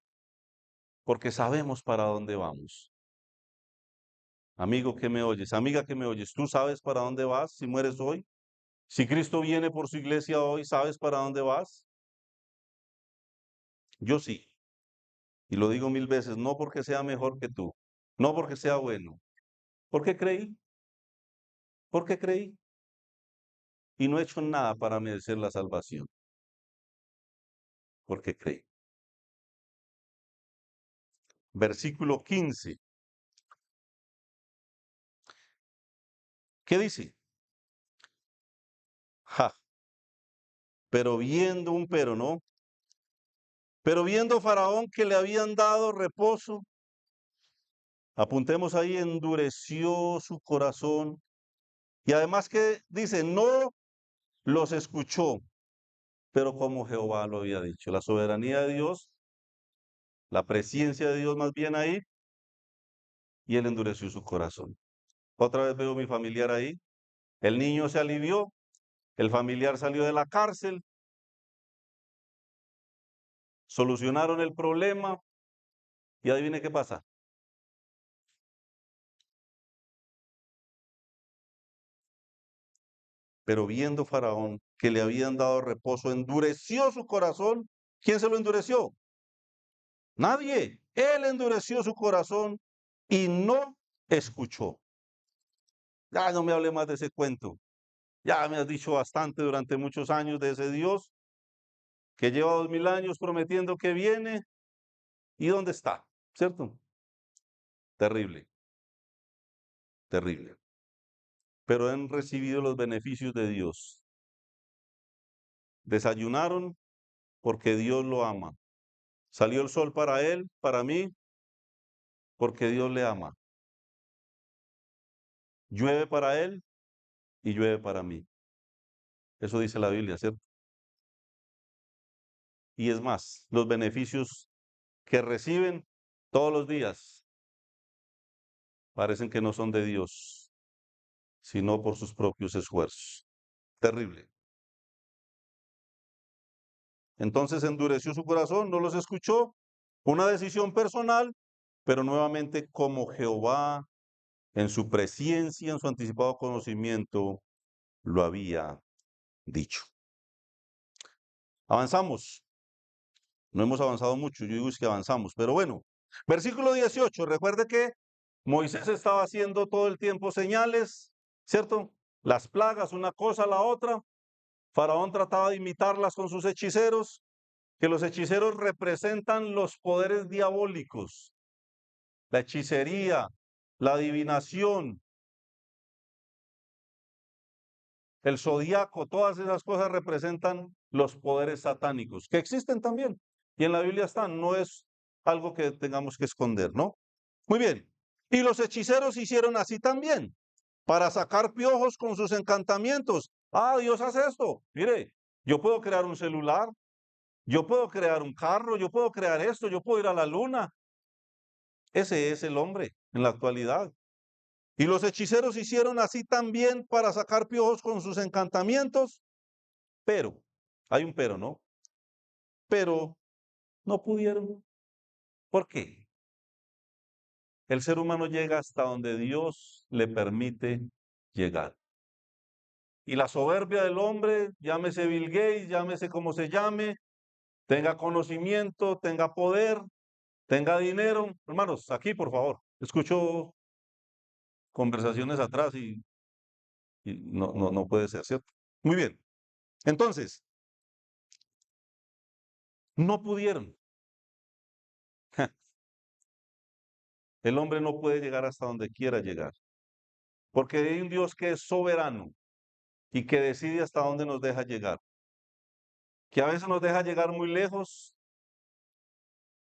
Porque sabemos para dónde vamos. Amigo que me oyes, amiga que me oyes, ¿tú sabes para dónde vas si mueres hoy? Si Cristo viene por su iglesia hoy, ¿sabes para dónde vas? Yo sí. Y lo digo 1000 veces, no porque sea mejor que tú, no porque sea bueno, porque creí, porque creí. Y no he hecho nada para merecer la salvación, porque creí. Versículo 15. ¿Qué dice? Ja, ¿no? Pero viendo Faraón que le habían dado reposo, apuntemos ahí, endureció su corazón. Y además que dice, no los escuchó, pero como Jehová lo había dicho, la soberanía de Dios, la presencia de Dios más bien ahí, y él endureció su corazón. Otra vez veo a mi familiar ahí, el niño se alivió, el familiar salió de la cárcel, solucionaron el problema, y adivine qué pasa. Pero viendo Faraón que le habían dado reposo, endureció su corazón. ¿Quién se lo endureció? Nadie. Él endureció su corazón y no escuchó. Ya no me hable más de ese cuento. Ya me has dicho bastante durante muchos años de ese Dios que lleva 2000 años prometiendo que viene. ¿Y dónde está? ¿Cierto? Terrible, terrible. Pero han recibido los beneficios de Dios. Desayunaron porque Dios lo ama. Salió el sol para él, para mí, porque Dios le ama. Llueve para él y llueve para mí. Eso dice la Biblia, ¿cierto? Y es más, los beneficios que reciben todos los días parecen que no son de Dios, sino por sus propios esfuerzos. Terrible. Entonces endureció su corazón, no los escuchó. Una decisión personal, pero nuevamente como Jehová en su presencia, en su anticipado conocimiento, lo había dicho. Avanzamos. No hemos avanzado mucho, yo digo es que avanzamos, pero bueno. Versículo 18, recuerde que Moisés estaba haciendo todo el tiempo señales, ¿cierto? las plagas, una cosa a la otra. Faraón trataba de imitarlas con sus hechiceros, que los hechiceros representan los poderes diabólicos, la hechicería, la adivinación, el zodiaco, todas esas cosas representan los poderes satánicos, que existen también. Y en la Biblia están, no es algo que tengamos que esconder, ¿no? Muy bien. Y los hechiceros hicieron así también, para sacar piojos con sus encantamientos. Ah, Dios hace esto. Mire, yo puedo crear un celular, yo puedo crear un carro, yo puedo crear esto, yo puedo ir a la luna. Ese es el hombre en la actualidad. Y los hechiceros hicieron así también para sacar piojos con sus encantamientos, pero, hay un pero, ¿no? Pero no pudieron. ¿Por qué? El ser humano llega hasta donde Dios le permite llegar. Y la soberbia del hombre, llámese Bill Gates, llámese como se llame, tenga conocimiento, tenga poder, tenga dinero. Hermanos, aquí por favor, escucho conversaciones atrás y no puede ser, ¿cierto? Muy bien. Entonces, no pudieron. El hombre no puede llegar hasta donde quiera llegar, porque hay un Dios que es soberano y que decide hasta dónde nos deja llegar, que a veces nos deja llegar muy lejos,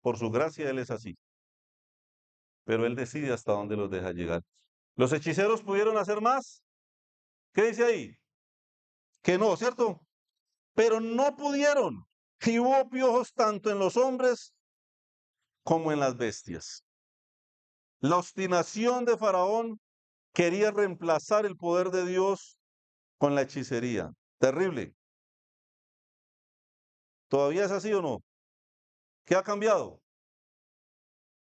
por su gracia Él es así, pero Él decide hasta dónde los deja llegar. ¿Los hechiceros pudieron hacer más? ¿Qué dice ahí? Que no, ¿cierto? Pero no pudieron. Y hubo piojos tanto en los hombres como en las bestias. La obstinación de Faraón quería reemplazar el poder de Dios con la hechicería. Terrible. ¿Todavía es así o no? ¿Qué ha cambiado?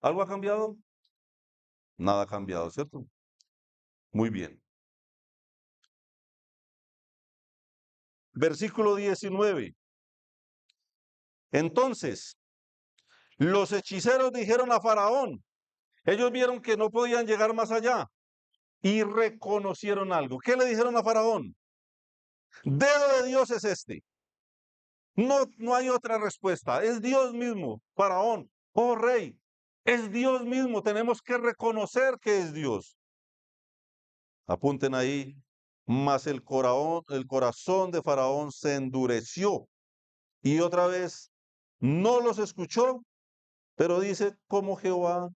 ¿Algo ha cambiado? Nada ha cambiado, ¿cierto? Muy bien. Versículo 19. Entonces, los hechiceros dijeron a Faraón, ellos vieron que no podían llegar más allá y reconocieron algo. ¿Qué le dijeron a Faraón? Dedo de Dios es este. No hay otra respuesta. Es Dios mismo, Faraón. Oh rey, es Dios mismo. Tenemos que reconocer que es Dios. Apunten ahí. Mas el corazón de Faraón se endureció. Y otra vez, no los escuchó, pero dice como Jehová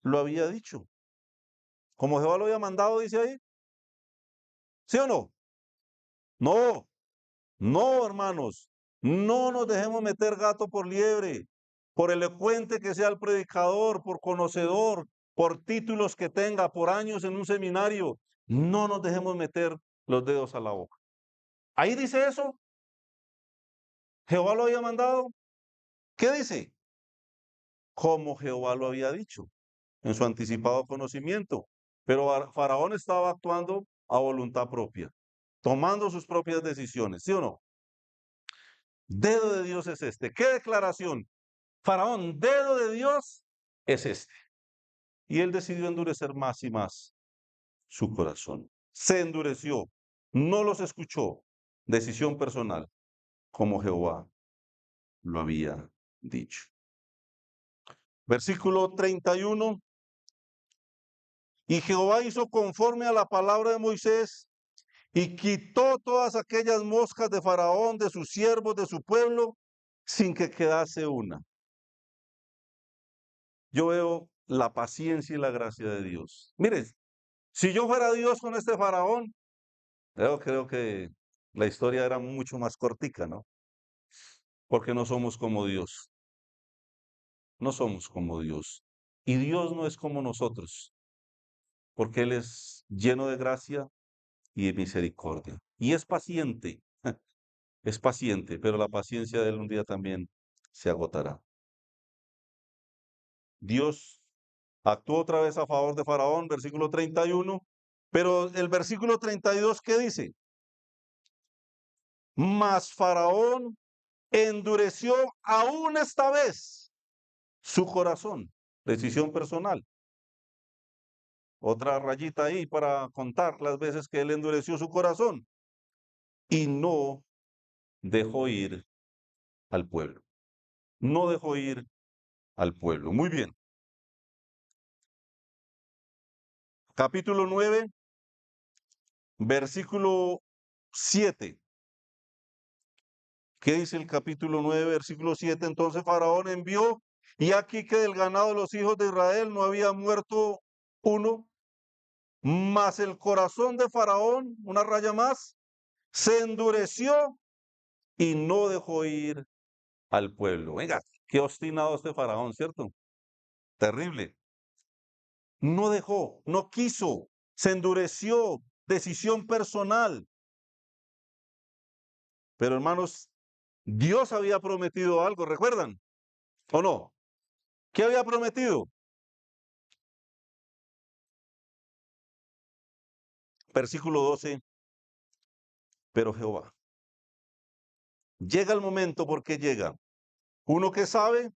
lo había dicho. Como Jehová lo había mandado, dice ahí. ¿Sí o no? No, no, hermanos. No nos dejemos meter gato por liebre, por elocuente que sea el predicador, por conocedor, por títulos que tenga, por años en un seminario. No nos dejemos meter los dedos a la boca. Ahí dice eso. Jehová lo había mandado. ¿Qué dice? Como Jehová lo había dicho, en su anticipado conocimiento. Pero Faraón estaba actuando a voluntad propia, tomando sus propias decisiones, ¿sí o no? Dedo de Dios es este. ¿Qué declaración? Faraón, dedo de Dios es este. Y él decidió endurecer más y más su corazón. Se endureció, no los escuchó. Decisión personal, como Jehová lo había dicho. Versículo 31. Y Jehová hizo conforme a la palabra de Moisés y quitó todas aquellas moscas de Faraón, de sus siervos, de su pueblo, sin que quedase una. Yo veo la paciencia y la gracia de Dios. Miren, si yo fuera Dios con este Faraón, yo creo que la historia era mucho más cortica, ¿no? Porque no somos como Dios, no somos como Dios. Y Dios no es como nosotros, porque Él es lleno de gracia y de misericordia. Y es paciente, pero la paciencia de Él un día también se agotará. Dios actuó otra vez a favor de Faraón, versículo 31, pero el versículo 32, ¿qué dice? Mas Faraón endureció aún esta vez su corazón, decisión personal. Otra rayita ahí para contar las veces que él endureció su corazón y no dejó ir al pueblo. No dejó ir al pueblo. Muy bien. Capítulo 9, versículo 7. ¿Qué dice el capítulo 9, versículo 7? Entonces Faraón envió, y aquí que del ganado de los hijos de Israel no había muerto uno, mas el corazón de Faraón, una raya más, se endureció y no dejó ir al pueblo. Venga, qué obstinado este Faraón, ¿cierto? Terrible. No dejó, no quiso, se endureció, decisión personal. Pero hermanos, Dios había prometido algo, ¿recuerdan? ¿O no? ¿Qué había prometido? Versículo 12. Pero Jehová, llega el momento porque llega. Uno que sabe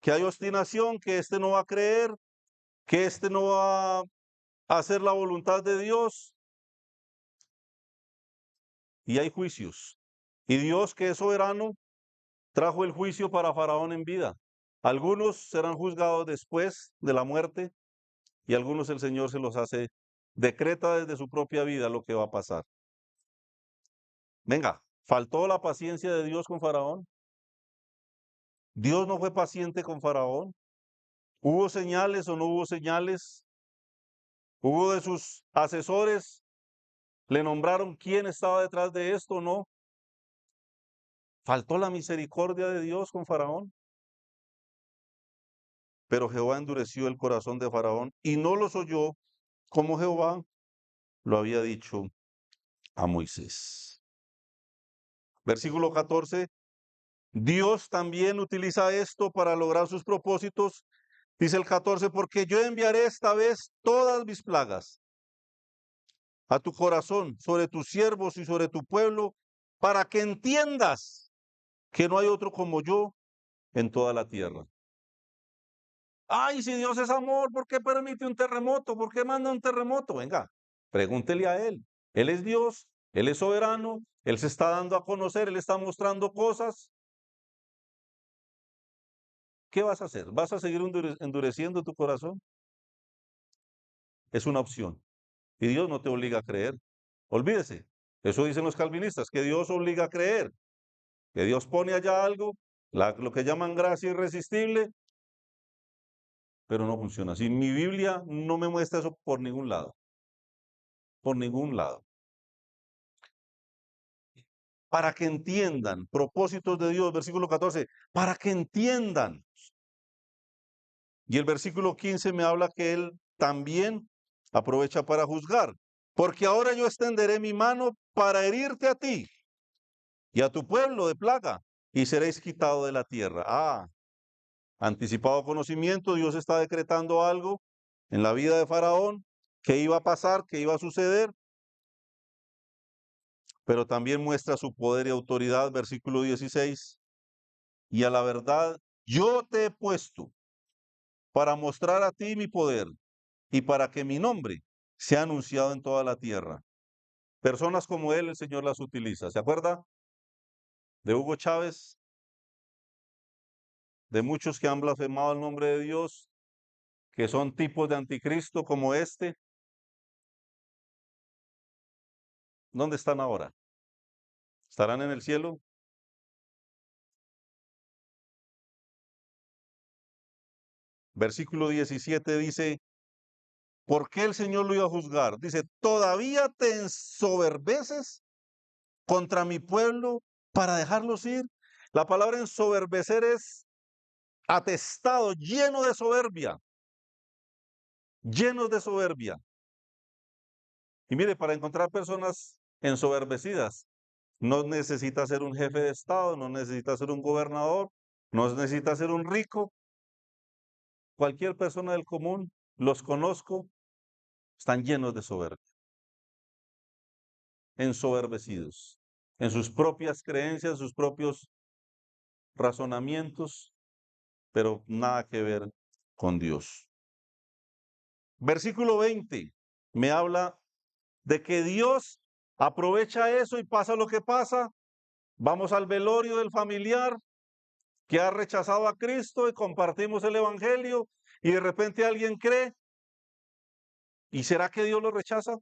que hay obstinación, que este no va a creer, que este no va a hacer la voluntad de Dios, y hay juicios. Y Dios, que es soberano, trajo el juicio para Faraón en vida. Algunos serán juzgados después de la muerte y algunos el Señor se los hace, decreta desde su propia vida lo que va a pasar. Venga, ¿faltó la paciencia de Dios con Faraón? ¿Dios no fue paciente con Faraón? ¿Hubo señales o no hubo señales? ¿Hubo de sus asesores? ¿Le nombraron quién estaba detrás de esto o no? ¿Faltó la misericordia de Dios con Faraón? Pero Jehová endureció el corazón de Faraón y no los oyó como Jehová lo había dicho a Moisés. Versículo 14. Dios también utiliza esto para lograr sus propósitos. Dice el 14, porque yo enviaré esta vez todas mis plagas a tu corazón, sobre tus siervos y sobre tu pueblo, para que entiendas que no hay otro como yo en toda la tierra. Ay, si Dios es amor, ¿por qué permite un terremoto? ¿Por qué manda un terremoto? Venga, pregúntele a Él. Él es Dios, Él es soberano, Él se está dando a conocer, Él está mostrando cosas. ¿Qué vas a hacer? ¿Vas a seguir endureciendo tu corazón? Es una opción. Y Dios no te obliga a creer. Olvídese. Eso dicen los calvinistas, que Dios obliga a creer, que Dios pone allá algo, lo que llaman gracia irresistible, pero no funciona así. Mi Biblia no me muestra eso por ningún lado. Por ningún lado. Para que entiendan, propósitos de Dios, versículo 14, para que entiendan. Y el versículo 15 me habla que Él también aprovecha para juzgar. Porque ahora yo extenderé mi mano para herirte a ti y a tu pueblo de plaga, y seréis quitado de la tierra. Anticipado conocimiento, Dios está decretando algo en la vida de Faraón, que iba a pasar, que iba a suceder, pero también muestra su poder y autoridad, versículo 16, y a la verdad, yo te he puesto para mostrar a ti mi poder y para que mi nombre sea anunciado en toda la tierra. Personas como él, el Señor las utiliza. ¿Se acuerda de Hugo Chávez? De muchos que han blasfemado el nombre de Dios, que son tipos de anticristo como este. ¿Dónde están ahora? ¿Estarán en el cielo? Versículo 17 dice, ¿por qué el Señor lo iba a juzgar? Dice, ¿todavía te ensoberbeces contra mi pueblo para dejarlos ir? La palabra ensoberbecer es atestado, lleno de soberbia, llenos de soberbia. Y mire, para encontrar personas ensoberbecidas, no necesita ser un jefe de Estado, no necesita ser un gobernador, no necesita ser un rico. Cualquier persona del común, los conozco, están llenos de soberbia, ensoberbecidos en sus propias creencias, sus propios razonamientos, pero nada que ver con Dios. Versículo 20 me habla de que Dios aprovecha eso y pasa lo que pasa. Vamos al velorio del familiar que ha rechazado a Cristo y compartimos el evangelio y de repente alguien cree. ¿Y será que Dios lo rechaza?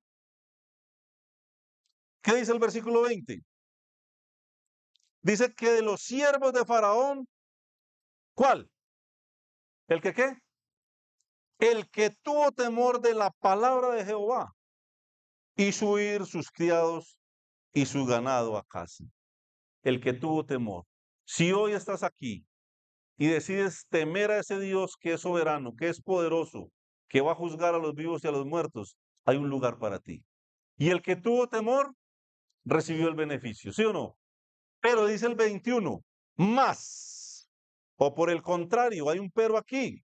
¿Qué dice el versículo 20? Dice que de los siervos de Faraón, ¿cuál? ¿El que qué? El que tuvo temor de la palabra de Jehová, hizo huir sus criados y su ganado a casa. El que tuvo temor. Si hoy estás aquí y decides temer a ese Dios que es soberano, que es poderoso, que va a juzgar a los vivos y a los muertos, hay un lugar para ti. Y el que tuvo temor recibió el beneficio, ¿sí o no? Pero dice el 21, más, o por el contrario, hay un pero aquí,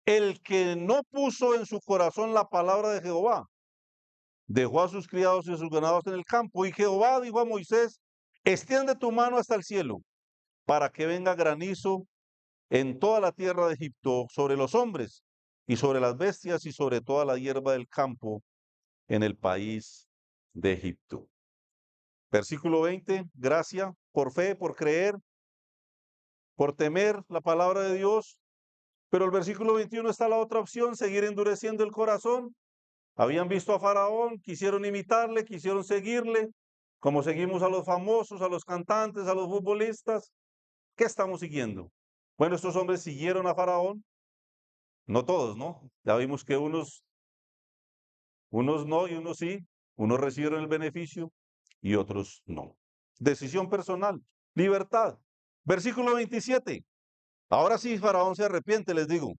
el que no puso en su corazón la palabra de Jehová, dejó a sus criados y sus ganados en el campo, y Jehová dijo a Moisés, extiende tu mano hasta el cielo, para que venga granizo en toda la tierra de Egipto, sobre los hombres, y sobre las bestias, y sobre toda la hierba del campo, en el país de Egipto. Versículo 20, gracia, por fe, por creer, por temer la palabra de Dios. Pero el versículo 21 está la otra opción, seguir endureciendo el corazón. Habían visto a Faraón, quisieron imitarle, quisieron seguirle, como seguimos a los famosos, a los cantantes, a los futbolistas. ¿Qué estamos siguiendo? Bueno, estos hombres siguieron a Faraón, no todos, ¿no? Ya vimos que unos no y unos sí, unos recibieron el beneficio y otros no. Decisión personal, libertad. Versículo 27. Ahora sí, Faraón se arrepiente, les digo.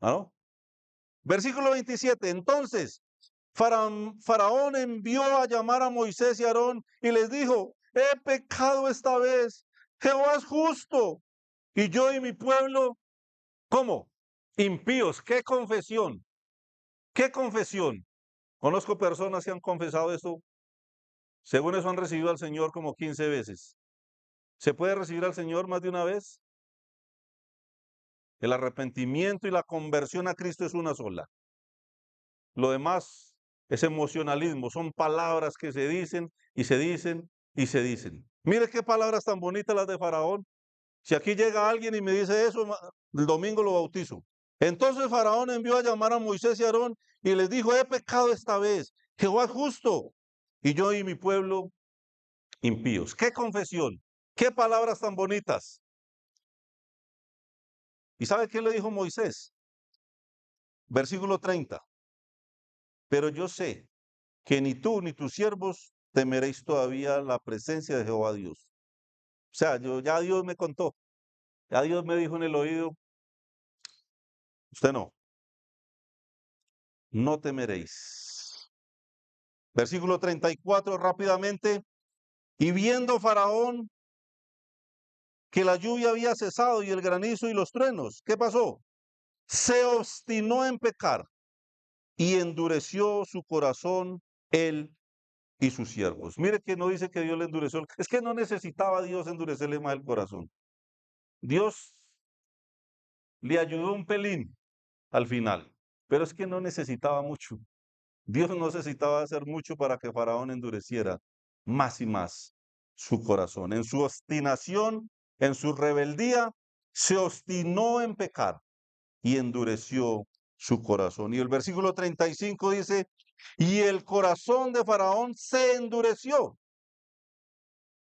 ¿No? Versículo 27. Entonces, Faraón envió a llamar a Moisés y a Aarón y les dijo, he pecado esta vez, Jehová es justo, y yo y mi pueblo, ¿cómo? Impíos. ¿Qué confesión? ¿Qué confesión? Conozco personas que han confesado esto, según eso han recibido al Señor como 15 veces. ¿Se puede recibir al Señor más de una vez? El arrepentimiento y la conversión a Cristo es una sola. Lo demás es emocionalismo, son palabras que se dicen y se dicen y se dicen. Mire qué palabras tan bonitas las de Faraón. Si aquí llega alguien y me dice eso, el domingo lo bautizo. Entonces Faraón envió a llamar a Moisés y a Aarón y les dijo, he pecado esta vez, Jehová es justo, y yo y mi pueblo impíos. ¡Qué confesión! ¡Qué palabras tan bonitas! ¿Y sabe qué le dijo Moisés? Versículo 30. Pero yo sé que ni tú ni tus siervos temeréis todavía la presencia de Jehová Dios. O sea, ya Dios me contó, ya Dios me dijo en el oído, usted no temeréis. Versículo 34 rápidamente, y viendo Faraón que la lluvia había cesado y el granizo y los truenos, ¿qué pasó? Se obstinó en pecar y endureció su corazón él y sus siervos. Mire que no dice que Dios le endureció, es que no necesitaba Dios endurecerle más el corazón. Dios le ayudó un pelín al final, pero es que no necesitaba mucho. Dios no necesitaba hacer mucho para que Faraón endureciera más y más su corazón. En su obstinación, en su rebeldía, se obstinó en pecar y endureció su corazón. Y el versículo 35 dice, y el corazón de Faraón se endureció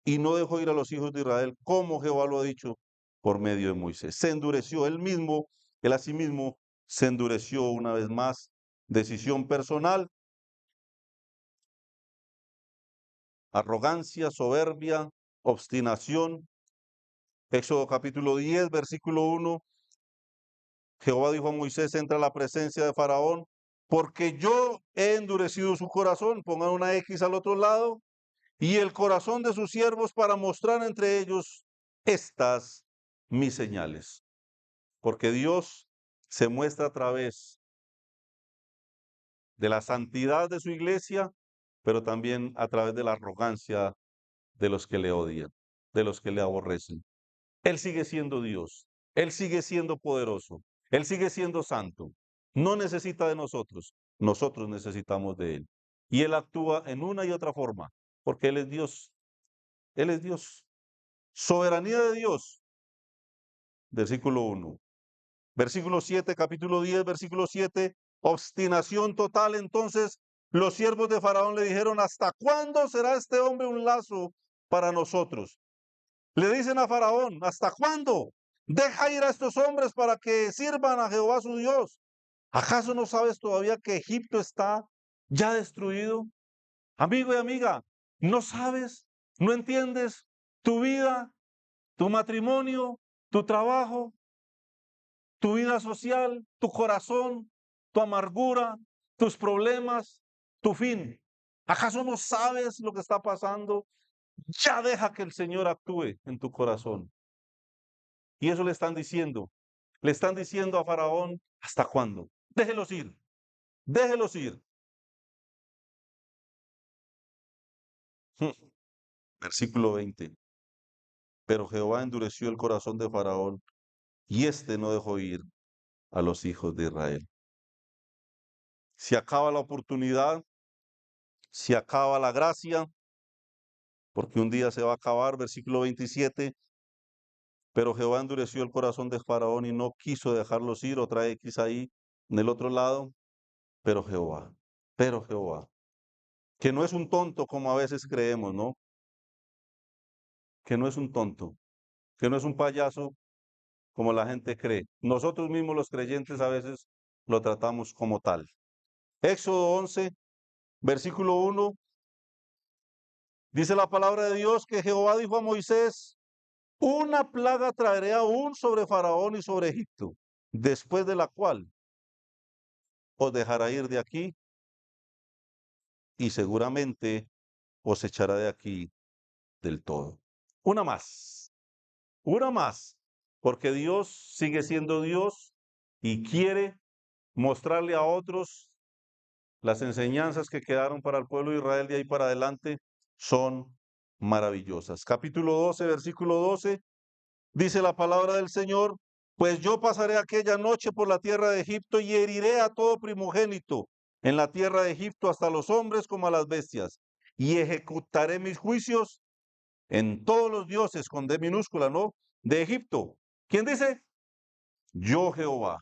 y no dejó ir a los hijos de Israel como Jehová lo ha dicho por medio de Moisés. Se endureció él mismo, él asimismo se endureció una vez más. Decisión personal, arrogancia, soberbia, obstinación. Éxodo capítulo 10, versículo 1. Jehová dijo a Moisés, entra a la presencia de Faraón, porque yo he endurecido su corazón. Pongan una X al otro lado. Y el corazón de sus siervos para mostrar entre ellos estas mis señales. Porque Dios se muestra a través de la santidad de su iglesia, pero también a través de la arrogancia de los que le odian, de los que le aborrecen. Él sigue siendo Dios, Él sigue siendo poderoso, Él sigue siendo santo. No necesita de nosotros necesitamos de Él. Y Él actúa en una y otra forma, porque Él es Dios. Él es Dios. Soberanía de Dios, versículo 1. Versículo 7, capítulo 10, versículo 7, obstinación total. Entonces los siervos de Faraón le dijeron, ¿hasta cuándo será este hombre un lazo para nosotros? Le dicen a Faraón, ¿hasta cuándo? Deja ir a estos hombres para que sirvan a Jehová su Dios. ¿Acaso no sabes todavía que Egipto está ya destruido? Amigo y amiga, ¿no sabes? ¿No entiendes? Tu vida, tu matrimonio, tu trabajo, tu vida social, tu corazón, tu amargura, tus problemas, tu fin. ¿Acaso no sabes lo que está pasando? Ya deja que el Señor actúe en tu corazón. Y eso le están diciendo. Le están diciendo a Faraón, ¿hasta cuándo? Déjelos ir, déjelos ir. Versículo 20. Pero Jehová endureció el corazón de Faraón y éste no dejó ir a los hijos de Israel. Se acaba la oportunidad, se acaba la gracia, porque un día se va a acabar, versículo 27, pero Jehová endureció el corazón de Faraón y no quiso dejarlos ir, otra X ahí en el otro lado, pero Jehová, que no es un tonto como a veces creemos, ¿no? Que no es un tonto, que no es un payaso como la gente cree. Nosotros mismos los creyentes a veces lo tratamos como tal. Éxodo 11, versículo 1, dice la palabra de Dios que Jehová dijo a Moisés, una plaga traeré aún sobre Faraón y sobre Egipto, después de la cual os dejará ir de aquí y seguramente os echará de aquí del todo. Una más, porque Dios sigue siendo Dios y quiere mostrarle a otros las enseñanzas que quedaron para el pueblo de Israel de ahí para adelante son maravillosas. Capítulo 12, versículo 12, dice la palabra del Señor, pues yo pasaré aquella noche por la tierra de Egipto y heriré a todo primogénito en la tierra de Egipto, hasta los hombres como a las bestias, y ejecutaré mis juicios en todos los dioses, con D minúscula, ¿no? De Egipto. ¿Quién dice? Yo Jehová,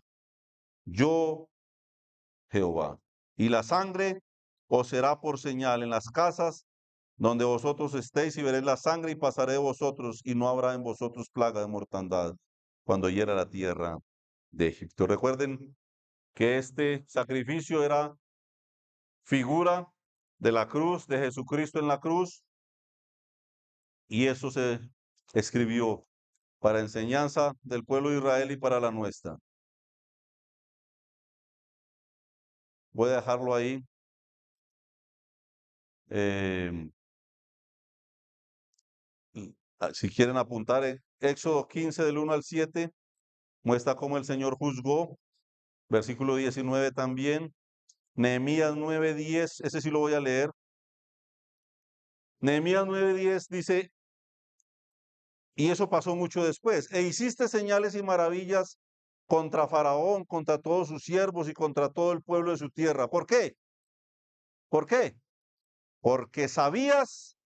yo Jehová. Y la sangre os será por señal en las casas donde vosotros estéis, y veréis la sangre y pasaré de vosotros, y no habrá en vosotros plaga de mortandad cuando hiera la tierra de Egipto. Recuerden que este sacrificio era figura de la cruz, de Jesucristo en la cruz, y eso se escribió para enseñanza del pueblo de Israel y para la nuestra. Voy a dejarlo ahí. Si quieren apuntar, Éxodo 15 del 1 al 7 muestra cómo el Señor juzgó. Versículo 19 también. Nehemías 9:10, ese sí lo voy a leer. Nehemías 9:10 dice, y eso pasó mucho después, e hiciste señales y maravillas contra Faraón, contra todos sus siervos y contra todo el pueblo de su tierra. ¿Por qué? ¿Por qué? Porque sabías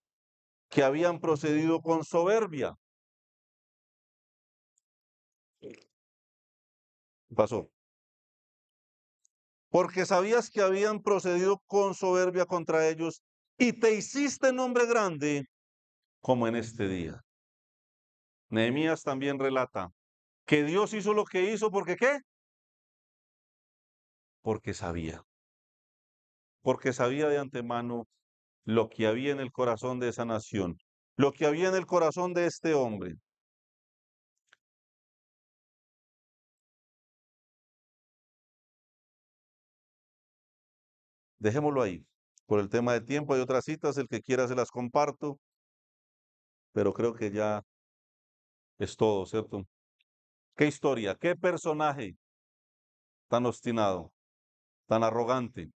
que habían procedido con soberbia. Pasó. Porque sabías que habían procedido con soberbia contra ellos y te hiciste nombre grande como en este día. Nehemías también relata que Dios hizo lo que hizo porque ¿qué? Porque sabía de antemano lo que había en el corazón de esa nación, lo que había en el corazón de este hombre. Dejémoslo ahí. Por el tema de tiempo hay otras citas, el que quiera se las comparto, pero creo que ya es todo, ¿cierto? ¿Qué historia? ¿Qué personaje tan obstinado, tan arrogante?